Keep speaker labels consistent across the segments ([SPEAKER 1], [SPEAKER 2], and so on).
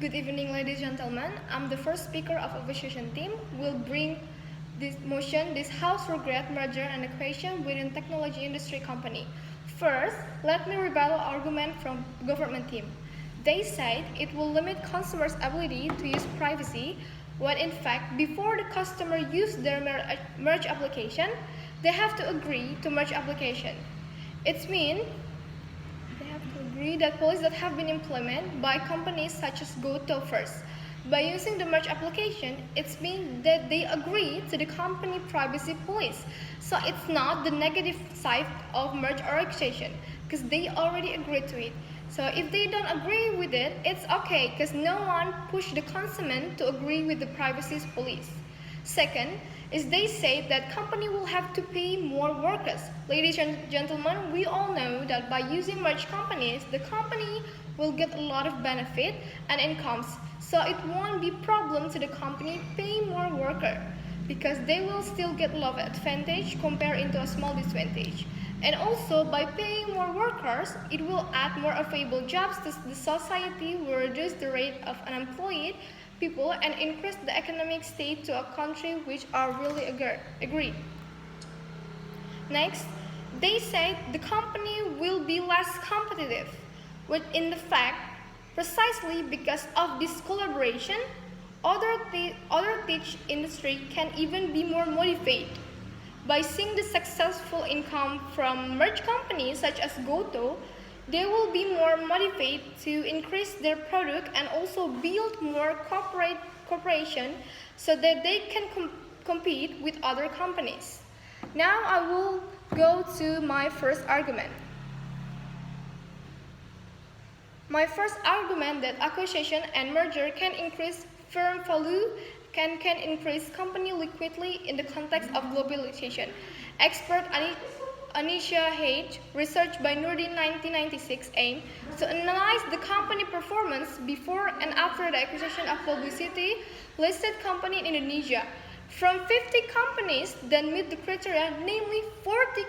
[SPEAKER 1] Good evening, ladies and gentlemen. I'm the first speaker of opposition team. Will bring this motion, this House regret merger and acquisition within technology industry company. First, let me rebuttal argument from government team. They said it will limit consumers' ability to use privacy, when in fact, before the customer use their merge application, they have to agree to merge application. It means they have to agree that policies that have been implemented by companies such as GoTo first. By using the merge application, it means that they agree to the company privacy policy. So it's not the negative side of merge or acquisition because they already agreed to it. So if they don't agree with it, it's okay because no one pushed the consumer to agree with the privacy policy. Second, is they say that company will have to pay more workers. Ladies and gentlemen, we all know that by using merged companies, the company will get a lot of benefit and incomes. So it won't be problem to the company pay more worker because they will still get a lot of advantage compared into a small disadvantage. And also by paying more workers, it will add more available jobs to the society, will reduce the rate of unemployed people and increase the economic state to a country which are really agreed. Next, they say the company will be less competitive, which in the fact, precisely because of this collaboration, other teach industry can even be more motivated. By seeing the successful income from merged companies such as GoTo, they will be more motivated to increase their product and also build more cooperation so that they can compete with other companies. Now I will go to my first argument. My first argument that acquisition and merger can increase firm value can increase company liquidity in the context of globalization. Expert Anisha H. research by Nurdin 1996 aimed to analyze the company performance before and after the acquisition of publicity listed company in Indonesia. From 50 companies that meet the criteria, namely 40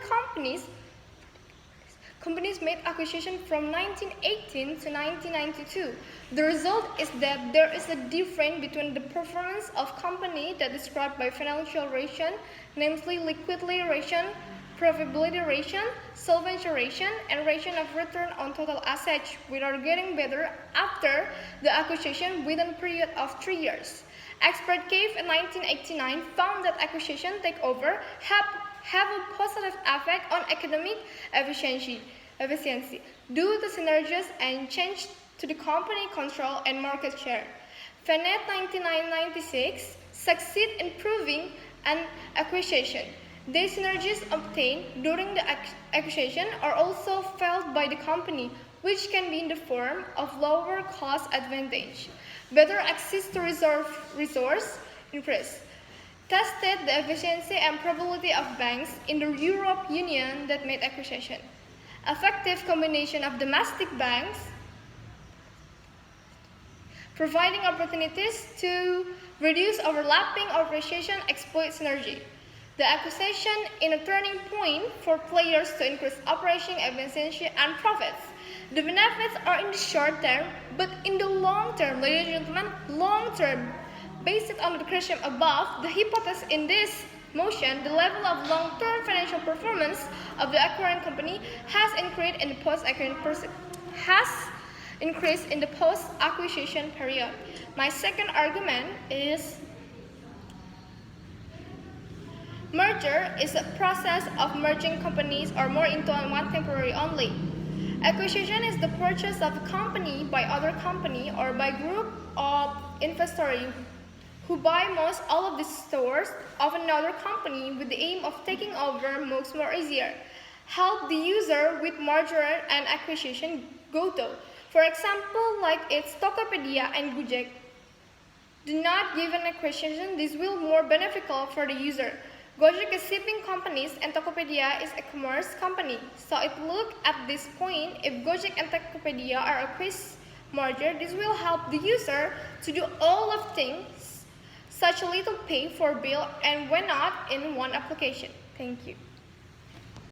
[SPEAKER 1] companies made acquisition from 1918 to 1992. The result is that there is a difference between the performance of company that is described by financial ratio, namely liquidity ratio, profitability ratio, solvency ratio, and ratio of return on total assets, which are getting better after the acquisition within a period of 3 years. Expert Cave in 1989 found that acquisition takeover have a positive effect on economic efficiency due to synergies and change to the company control and market share. Fenet 1996 succeed in proving an acquisition. The synergies obtained during the acquisition are also felt by the company, which can be in the form of lower cost advantage, better access to resource increase. Tested the efficiency and probability of banks in the European Union that made acquisition. Effective combination of domestic banks, providing opportunities to reduce overlapping operation, exploit synergy. The acquisition in a turning point for players to increase operation efficiency and profits. The benefits are in the short term, but in the long term, ladies and gentlemen, long term, based on the question above, the hypothesis in this motion, the level of long-term financial performance of the acquiring company has increased in the post-acquisition period. My second argument is merger is a process of merging companies or more into one temporary only. Acquisition is the purchase of a company by other company or by group of investors who buy most all of the stores of another company with the aim of taking over most more easier. Help the user with merger and acquisition GoTo. For example, like it's Tokopedia and Gojek. Do not give an acquisition, this will more beneficial for the user. Gojek is shipping companies and Tokopedia is a commerce company. So it look at this point, if Gojek and Tokopedia are acquisition merger, this will help the user to do all of things, such a little pay for bill and when not in one application. Thank you.